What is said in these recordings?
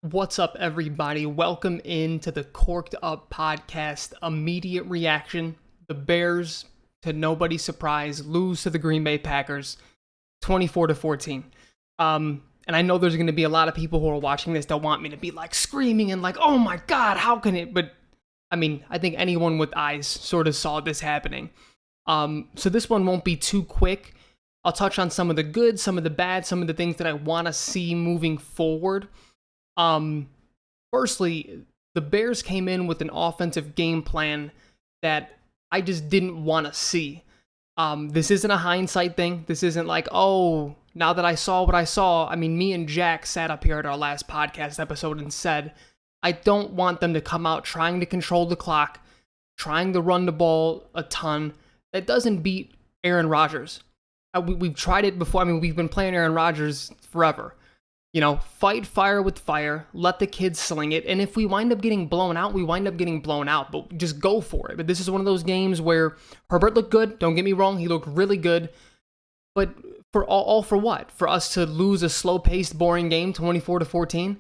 What's up, everybody? Welcome into the Corked Up podcast. Immediate reaction. The Bears, to nobody's surprise, lose to the Green Bay Packers 24-14. And I know there's going to be a lot of people who are watching this that want me to be like screaming and like, oh my God, how can it? But I mean, I think anyone with eyes sort of saw this happening. So this one won't be too quick. I'll touch on some of the good, some of the bad, some of the things that I want to see moving forward. Firstly, the Bears came in with an offensive game plan that I just didn't want to see. This isn't a hindsight thing. This isn't like, oh, now that I saw what I saw. I mean, me and Jack sat up here at our last podcast episode and said, I don't want them to come out trying to control the clock, trying to run the ball a ton. That doesn't beat Aaron Rodgers. We've tried it before. I mean, we've been playing Aaron Rodgers forever. You know, fight fire with fire, let the kids sling it, and if we wind up getting blown out, we wind up getting blown out, but just go for it. But this is one of those games where Herbert looked good, don't get me wrong, he looked really good, but for all for what? For us to lose a slow-paced, boring game, 24-14?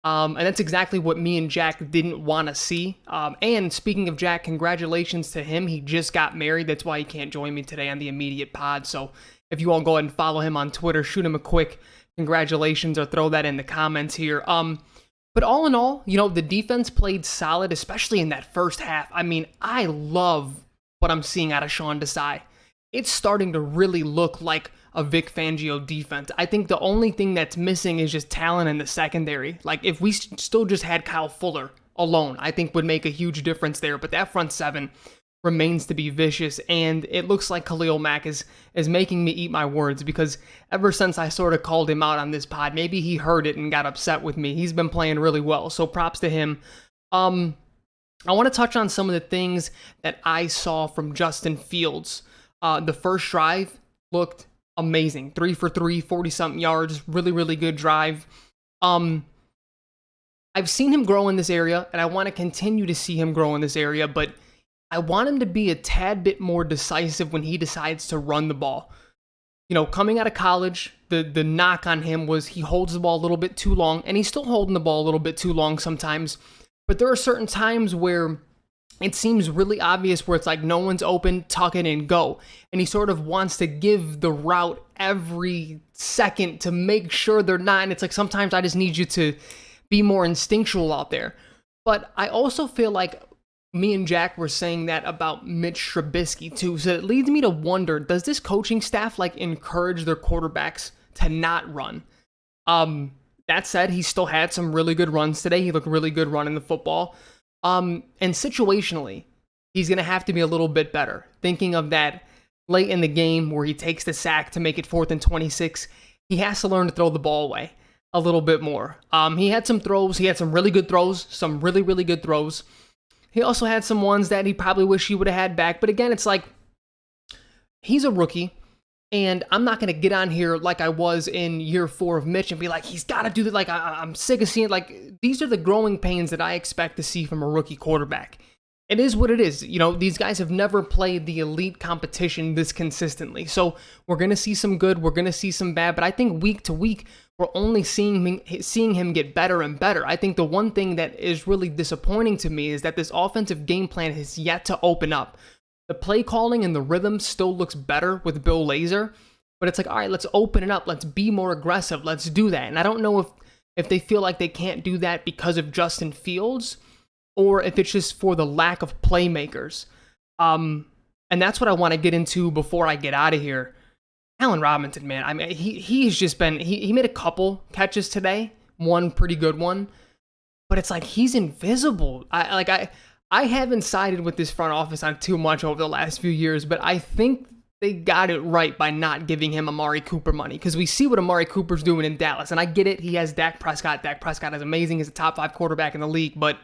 And that's exactly what me and Jack didn't want to see. And speaking of Jack, congratulations to him, he just got married, that's why he can't join me today on the immediate pod, so if you all go ahead and follow him on Twitter, shoot him a quick congratulations or throw that in the comments here. But all in all, you know, the defense played solid, especially in that first half. I mean, I love what I'm seeing out of Sean Desai. It's starting to really look like a Vic Fangio defense. I think the only thing that's missing is just talent in the secondary. Like, if we still just had Kyle Fuller alone, I think would make a huge difference there. But that front seven remains to be vicious, and it looks like Khalil Mack is making me eat my words, because ever since I sort of called him out on this pod, maybe he heard it and got upset with me. He's been playing really well, so props to him. I want to touch on some of the things that I saw from Justin Fields. The first drive looked amazing. 3 for 3, 40-something yards, really, really good drive. I've seen him grow in this area, and I want to continue to see him grow in this area, but I want him to be a tad bit more decisive when he decides to run the ball. You know, coming out of college, the knock on him was he holds the ball a little bit too long, and he's still holding the ball a little bit too long sometimes. But there are certain times where it seems really obvious where it's like no one's open, tuck it and go. And he sort of wants to give the route every second to make sure they're not. And it's like, sometimes I just need you to be more instinctual out there. But I also feel like me and Jack were saying that about Mitch Trubisky too, so it leads me to wonder, does this coaching staff like encourage their quarterbacks to not run? That said, he still had some really good runs today. He looked really good running the football. And situationally, he's going to have to be a little bit better. Thinking of that late in the game where he takes the sack to make it 4th and 26, he has to learn to throw the ball away a little bit more. He had some throws. He had some really good throws, some really, really good throws. He also had some ones that he probably wish he would have had back. But again, it's like, he's a rookie, and I'm not going to get on here like I was in year 4 of Mitch and be like, he's got to do that. Like, I'm sick of seeing it. Like, these are the growing pains that I expect to see from a rookie quarterback. It is what it is. You know, these guys have never played the elite competition this consistently. So we're going to see some good, we're going to see some bad, but I think week to week, we're only seeing him get better and better. I think the one thing that is really disappointing to me is that this offensive game plan has yet to open up. The play calling and the rhythm still looks better with Bill Lazor, but it's like, all right, let's open it up. Let's be more aggressive. Let's do that. And I don't know if they feel like they can't do that because of Justin Fields, or if it's just for the lack of playmakers. And that's what I want to get into before I get out of here. Allen Robinson, man, I mean, he's just been, he made a couple catches today, one pretty good one, but it's like he's invisible. I haven't sided with this front office on too much over the last few years, but I think they got it right by not giving him Amari Cooper money, because we see what Amari Cooper's doing in Dallas, and I get it, he has Dak Prescott. Dak Prescott is amazing, he's a top 5 quarterback in the league, but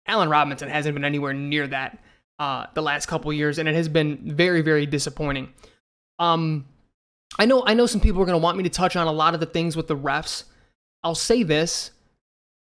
Allen Robinson hasn't been anywhere near that the last couple years, and it has been very, very disappointing. I know some people are going to want me to touch on a lot of the things with the refs. I'll say this.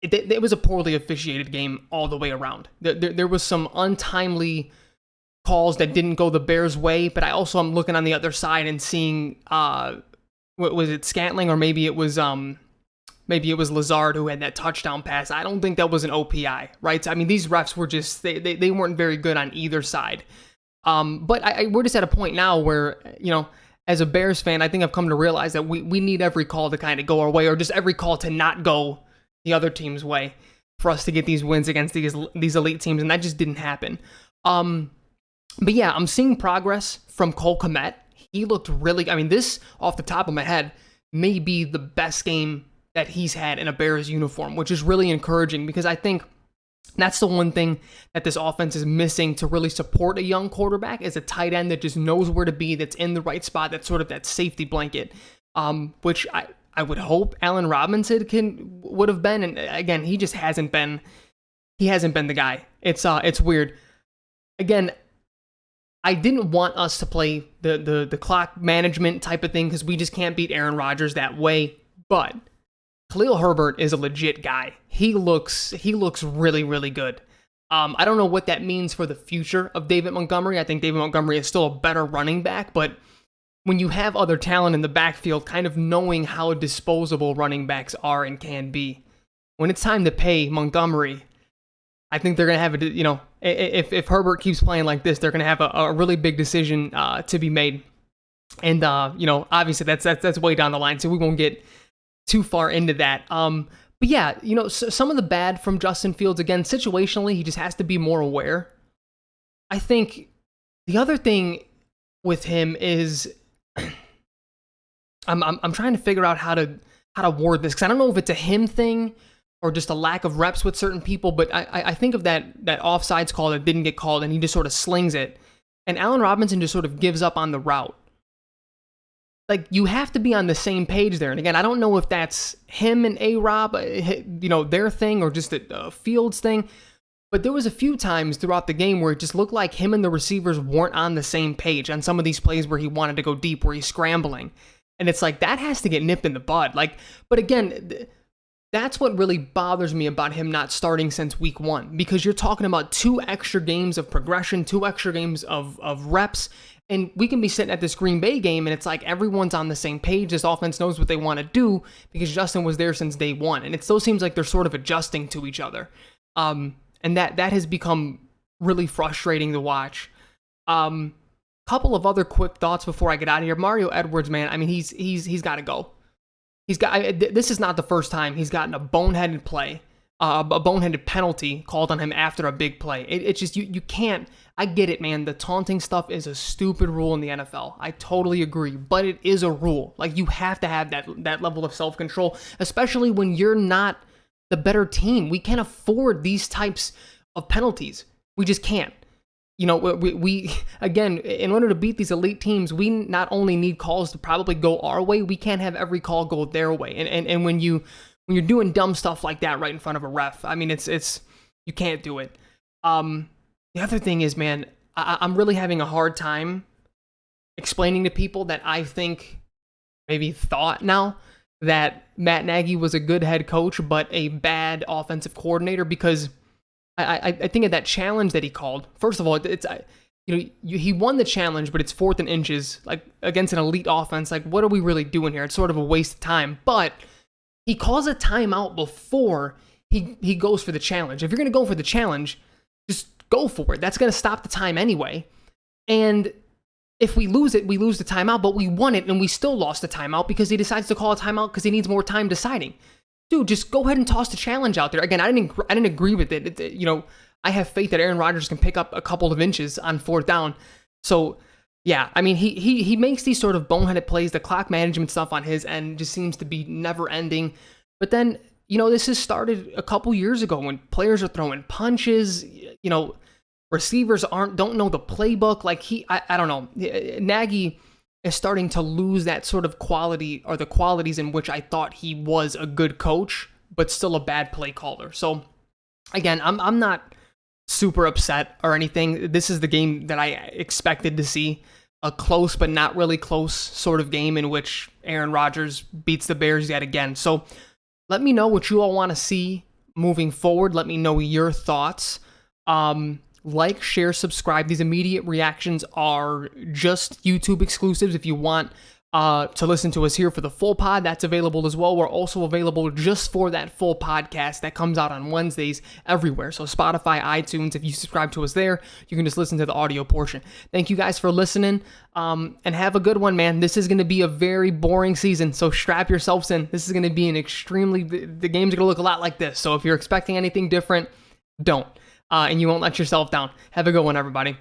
It was a poorly officiated game all the way around. There was some untimely calls that didn't go the Bears' way, but I also am looking on the other side and seeing, was it Scantling, or maybe it was maybe it was Lazard who had that touchdown pass. I don't think that was an OPI, right? I mean, these refs were just, they weren't very good on either side. But we're just at a point now where, as a Bears fan, I think I've come to realize that we need every call to kind of go our way, or just every call to not go the other team's way for us to get these wins against these elite teams, and that just didn't happen. But yeah, I'm seeing progress from Cole Kmet. He looked really, this, off the top of my head, may be the best game that he's had in a Bears uniform, which is really encouraging, because I think that's the one thing that this offense is missing to really support a young quarterback, is a tight end that just knows where to be, that's in the right spot, that's sort of that safety blanket, which I would hope Allen Robinson would have been. And again, he just hasn't been the guy. It's weird. Again, I didn't want us to play the clock management type of thing, because we just can't beat Aaron Rodgers that way. But Khalil Herbert is a legit guy. He looks really, really good. I don't know what that means for the future of David Montgomery. I think David Montgomery is still a better running back, but when you have other talent in the backfield, kind of knowing how disposable running backs are and can be, when it's time to pay Montgomery, I think they're going to have if Herbert keeps playing like this, they're going to have a really big decision to be made. And, obviously that's way down the line, so we won't get too far into that. But yeah, some of the bad from Justin Fields, again, situationally, he just has to be more aware. I think the other thing with him is I'm trying to figure out how to word this, because I don't know if it's a him thing or just a lack of reps with certain people, but I think of that offsides call that didn't get called, and he just sort of slings it, and Allen Robinson just sort of gives up on the route. Like, you have to be on the same page there. And again, I don't know if that's him and A-Rob, their thing, or just a Fields thing, but there was a few times throughout the game where it just looked like him and the receivers weren't on the same page on some of these plays where he wanted to go deep, where he's scrambling. And it's like, that has to get nipped in the bud. But again, that's what really bothers me about him not starting since week 1, because you're talking about 2 extra games of progression, 2 extra games of reps, and we can be sitting at this Green Bay game, and it's like everyone's on the same page. This offense knows what they want to do because Justin was there since day 1, and it still seems like they're sort of adjusting to each other, and that has become really frustrating to watch. Couple of other quick thoughts before I get out of here. Mario Edwards, man, he's got to go. This is not the first time he's gotten a boneheaded play, a boneheaded penalty called on him after a big play. It's just, you can't. I get it, man. The taunting stuff is a stupid rule in the NFL. I totally agree, but it is a rule. Like, you have to have that level of self-control, especially when you're not the better team. We can't afford these types of penalties. We just can't. We again, in order to beat these elite teams, we not only need calls to probably go our way, we can't have every call go their way. And when you're doing dumb stuff like that right in front of a ref, it's you can't do it. The other thing is, man, I'm really having a hard time explaining to people that I think, maybe thought now, that Matt Nagy was a good head coach but a bad offensive coordinator, because I think of that challenge that he called. First of all, he won the challenge, but it's 4th and inches, like, against an elite offense. Like, what are we really doing here? It's sort of a waste of time. But he calls a timeout before he goes for the challenge. If you're going to go for the challenge, just go for it. That's going to stop the time anyway. And if we lose it, we lose the timeout, but we won it and we still lost the timeout because he decides to call a timeout because he needs more time deciding. Dude, just go ahead and toss the challenge out there. Again, I didn't agree with it. I have faith that Aaron Rodgers can pick up a couple of inches on 4th down. So, yeah, he makes these sort of boneheaded plays. The clock management stuff on his end just seems to be never ending. But then, this has started a couple years ago when players are throwing punches. Receivers don't know the playbook. Like, I don't know. Nagy is starting to lose that sort of quality, or the qualities in which I thought he was a good coach, but still a bad play caller. So, again, I'm not super upset or anything. This is the game that I expected to see, a close but not really close sort of game in which Aaron Rodgers beats the Bears yet again. So, let me know what you all want to see moving forward. Let me know your thoughts. Like, share, subscribe. These immediate reactions are just YouTube exclusives. If you want to listen to us here for the full pod, that's available as well. We're also available just for that full podcast that comes out on Wednesdays everywhere. So Spotify, iTunes, if you subscribe to us there, you can just listen to the audio portion. Thank you guys for listening, and have a good one, man. This is going to be a very boring season, so strap yourselves in. This is going to be the games are going to look a lot like this. So if you're expecting anything different, don't. And you won't let yourself down. Have a good one, everybody.